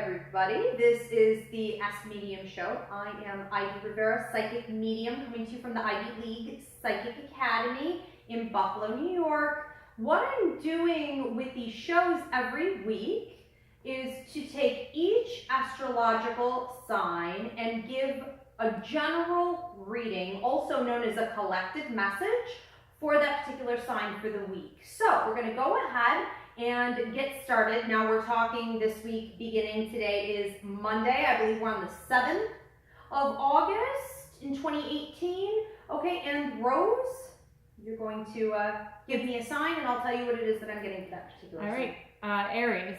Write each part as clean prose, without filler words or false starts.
everybody. This is the Ask Medium show. I am Ivy Rivera, psychic medium, coming to you from the Ivy League Psychic Academy in Buffalo, New York. What I'm doing with these shows every week is to take each astrological sign and give a general reading, also known as a collective message, for that particular sign for the week. So we're going to go ahead and get started. Now we're talking this week, beginning today is Monday. I believe we're on the 7th of August in 2018. Okay, and Rose, you're going to give me a sign and I'll tell you what it is that I'm getting for that particular sign. All right, Aries.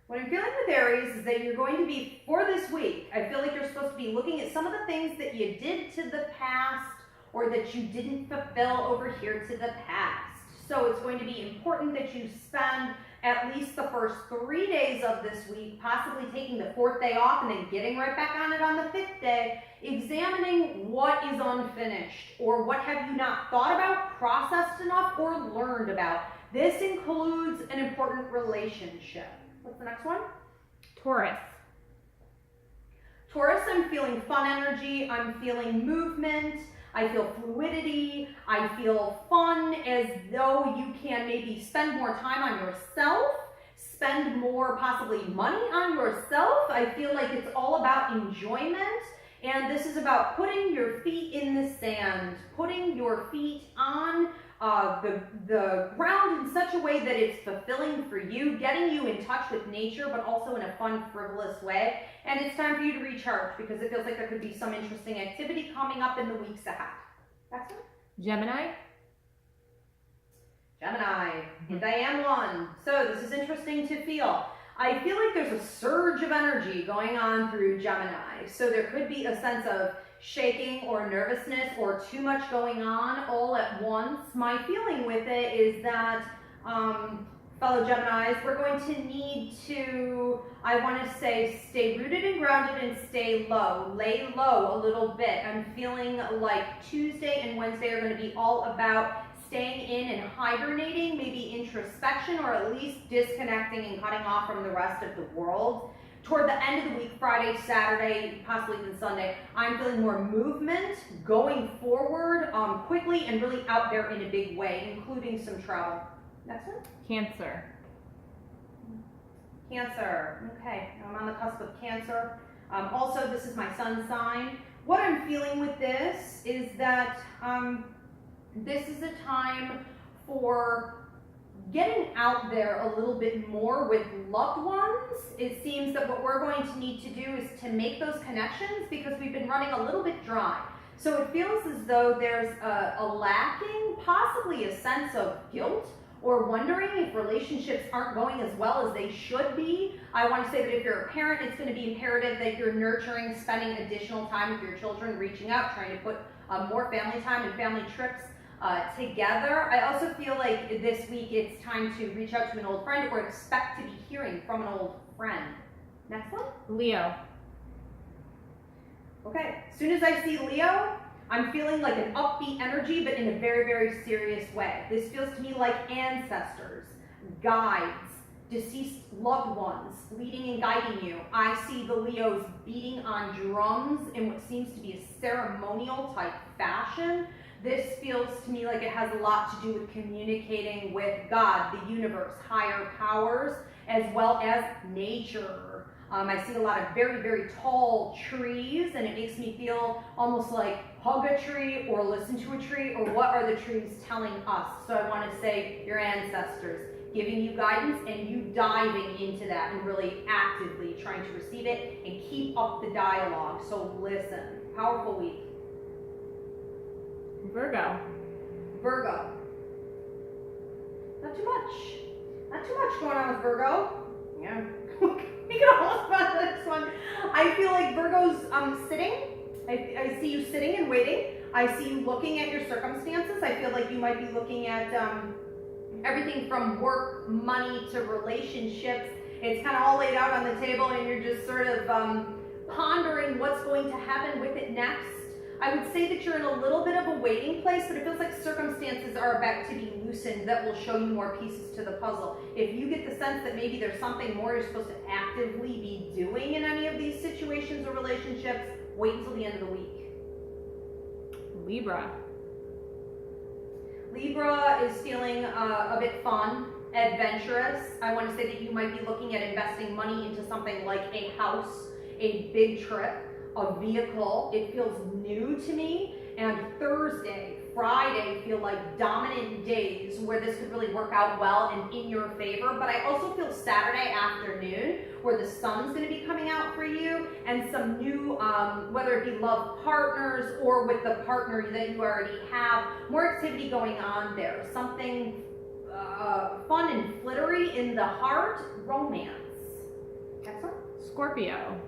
What I'm feeling with Aries is that you're going to be, for this week, I feel like you're supposed to be looking at some of the things that you did to the past or that you didn't fulfill over here to the past. So it's going to be important that you spend at least the first 3 days of this week, possibly taking the 4th day off and then getting right back on it on the 5th day, examining what is unfinished or what have you not thought about, processed enough, or learned about. This includes an important relationship. What's the next one? Taurus. Taurus, I'm feeling fun energy, I'm feeling movement, I feel fluidity, I feel fun, as though you can maybe spend more time on yourself, spend more possibly money on yourself. I feel like it's all about enjoyment, and this is about putting your feet in the sand, putting your feet on the ground in such a way that it's fulfilling for you, getting you in touch with nature, but also in a fun, frivolous way. And it's time for you to recharge because it feels like there could be some interesting activity coming up in the weeks ahead. Next one. Gemini. Gemini, and I am one. So this is interesting to feel. I feel like there's a surge of energy going on through Gemini. So there could be a sense of shaking or nervousness or too much going on all at once. My feeling with it is that, fellow Geminis, we're going to need to, I want to say, stay rooted and grounded and stay low. Lay low a little bit. I'm feeling like Tuesday and Wednesday are going to be all about staying in and hibernating, maybe introspection, or at least disconnecting and cutting off from the rest of the world. Toward the end of the week, Friday, Saturday, possibly even Sunday, I'm feeling more movement, going forward quickly and really out there in a big way, including some travel. Next one. Cancer. Cancer. Okay, I'm on the cusp of Cancer. Also, this is my sun sign. What I'm feeling with this is that this is a time for getting out there a little bit more with loved ones. It seems that what we're going to need to do is to make those connections because we've been running a little bit dry. So it feels as though there's a lacking, possibly a sense of guilt or wondering if relationships aren't going as well as they should be. I want to say that if you're a parent, it's going to be imperative that you're nurturing, spending additional time with your children, reaching out, trying to put more family time and family trips together. I also feel like this week it's time to reach out to an old friend or expect to be hearing from an old friend. Next one. Leo. Okay, as soon as I see Leo, I'm feeling like an upbeat energy, but in a very, very serious way. This feels to me like ancestors, guides, deceased loved ones leading and guiding you. I see the Leos beating on drums in what seems to be a ceremonial type fashion. This feels to me like it has a lot to do with communicating with God, the universe, higher powers, as well as nature. I see a lot of very, very tall trees, and it makes me feel almost like hug a tree or listen to a tree, or what are the trees telling us? So I want to say your ancestors giving you guidance and you diving into that and really actively trying to receive it and keep up the dialogue. So listen. Powerful week. Virgo. Virgo. Not too much. Not too much going on with Virgo. Yeah. We can almost about this one. I feel like Virgo's sitting. I see you sitting and waiting. I see you looking at your circumstances. I feel like you might be looking at everything from work, money, to relationships. It's kind of all laid out on the table and you're just sort of pondering what's going to happen with it next. I would say that you're in a little bit of a waiting place, but it feels like circumstances are about to be loosened that will show you more pieces to the puzzle. If you get the sense that maybe there's something more you're supposed to actively be doing in any of these situations or relationships, wait until the end of the week. Libra. Libra is feeling a bit fun, adventurous. I want to say that you might be looking at investing money into something like a house, a big trip, a vehicle. It feels new to me. And Thursday, Friday feel like dominant days where this could really work out well and in your favor. But I also feel Saturday afternoon where the sun's going to be coming out for you, and some new, whether it be love partners or with the partner that you already have, more activity going on there. Something fun and flittery in the heart, romance. Excellent. Scorpio.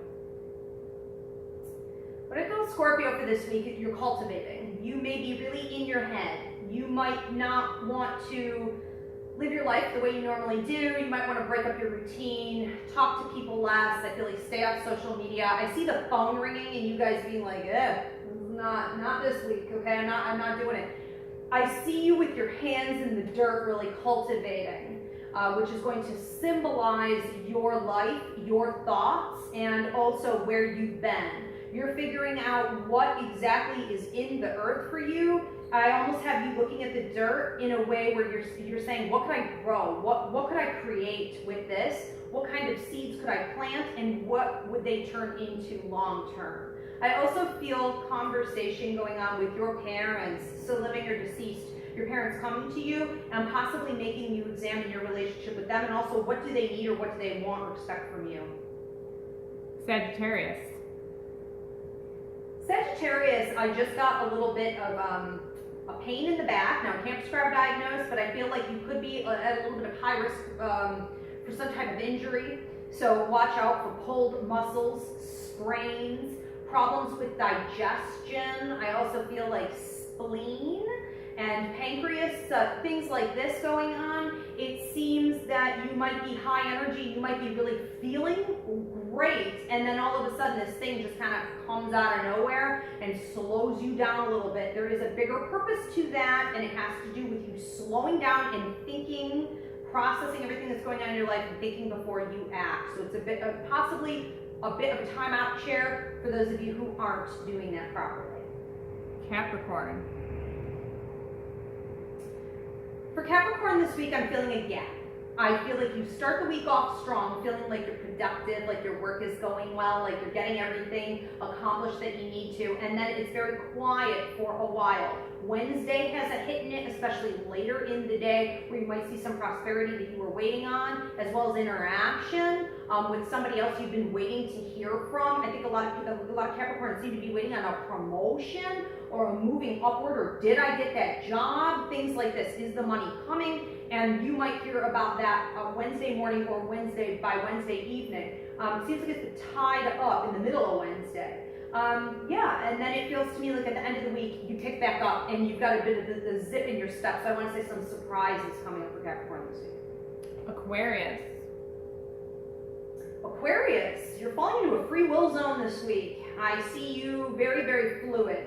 When I feel Scorpio for this week, you're cultivating. You may be really in your head. You might not want to live your life the way you normally do. You might want to break up your routine, talk to people less. I feel like stay off social media. I see the phone ringing and you guys being like, not this week, okay? I'm not doing it. I see you with your hands in the dirt really cultivating, which is going to symbolize your life, your thoughts, and also where you've been. You're figuring out what exactly is in the earth for you. I almost have you looking at the dirt in a way where you're saying, what could I grow? What could I create with this? What kind of seeds could I plant, and what would they turn into long term? I also feel conversation going on with your parents, so living or deceased, your parents coming to you and possibly making you examine your relationship with them, and also what do they need or what do they want or expect from you. Sagittarius. Sagittarius, I just got a little bit of a pain in the back. Now, I can't prescribe a diagnosis, but I feel like you could be at a little bit of high risk for some type of injury. So watch out for pulled muscles, sprains, problems with digestion. I also feel like spleen and pancreas, things like this going on. It seems that you might be high energy, you might be really feeling great, and then all of a sudden this thing just kind of comes out of nowhere and slows you down a little bit. There is a bigger purpose to that, and it has to do with you slowing down and thinking, processing everything that's going on in your life and thinking before you act. So it's a bit of, possibly a bit of a timeout chair for those of you who aren't doing that properly. Capricorn. For Capricorn this week, I'm feeling a gap. I feel like you start the week off strong, feeling like you're productive, like your work is going well, like you're getting everything accomplished that you need to, and then it's very quiet for a while. Wednesday has a hit in it, especially later in the day, where you might see some prosperity that you were waiting on, as well as interaction with somebody else you've been waiting to hear from. I think a lot of Capricorns seem to be waiting on a promotion or a moving upward, or did I get that job? Things like this. Is the money coming? And you might hear about that Wednesday morning or by Wednesday evening. Seems like it's tied up in the middle of Wednesday. And then it feels to me like at the end of the week, you pick back up and you've got a bit of the zip in your step. So I want to say some surprises coming up for Capricorn this week. Aquarius. Aquarius, you're falling into a free will zone this week. I see you very, very fluid.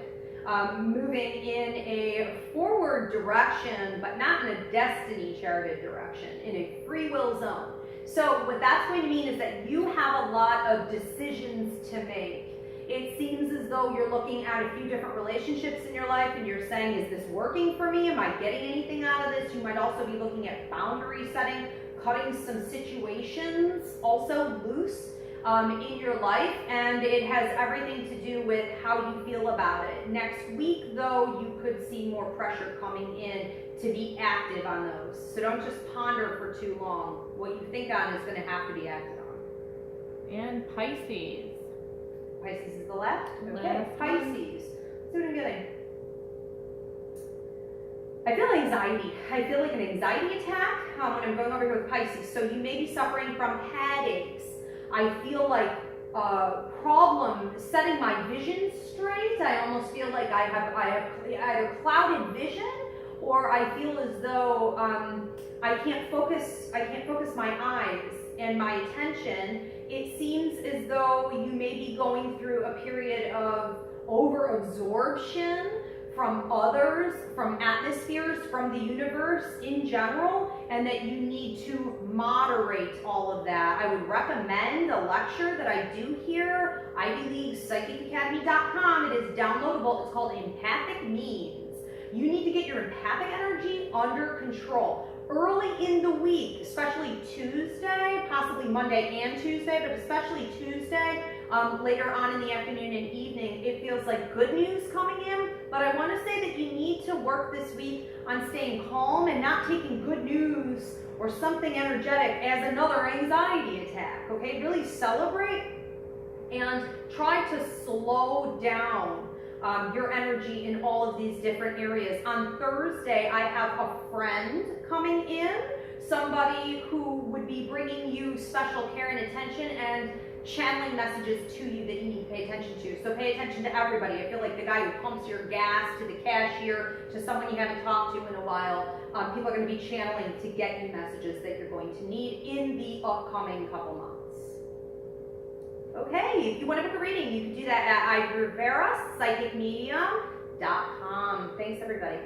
Moving in a forward direction, but not in a destiny charted direction, in a free will zone. So what that's going to mean is that you have a lot of decisions to make. It seems as though you're looking at a few different relationships in your life and you're saying, is this working for me? Am I getting anything out of this? You might also be looking at boundary setting, cutting some situations also loose in your life, and it has everything to do with how you feel about it. Next week, though, you could see more pressure coming in to be active on those. So don't just ponder for too long. What you think on is going to have to be acted on. And Pisces. Pisces is the left? Okay, Left. Pisces. Let's see what I'm getting. I feel anxiety. I feel like an anxiety attack when I'm going over here with Pisces. So you may be suffering from headaches. I feel like problem setting my vision straight. I almost feel like I have either clouded vision, or I feel as though I can't focus my eyes and my attention. It seems as though you may be going through a period of over-absorption from others, from atmospheres, from the universe in general, and that you need to moderate all of that. I would recommend a lecture that I do here, ivyleaguepsychicacademy.com. It is downloadable. It's called Empathic Means. You need to get your empathic energy under control. Early in the week, especially Tuesday, possibly Monday and Tuesday, but especially Tuesday, later on in the afternoon and evening, it feels like good news coming in. But I want to say that you need to work this week on staying calm and not taking good news or something energetic as another anxiety attack, okay? Really celebrate and try to slow down your energy in all of these different areas. On Thursday, I have a friend coming in, somebody who would be bringing you special care and attention and channeling messages to you that you need to pay attention to. So pay attention to everybody. I feel like the guy who pumps your gas, to the cashier, to someone you haven't talked to in a while. People are going to be channeling to get you messages that you're going to need in the upcoming couple months. Okay, if you want to book a reading, you can do that at iRiveraPsychicMedium.com. Thanks, everybody.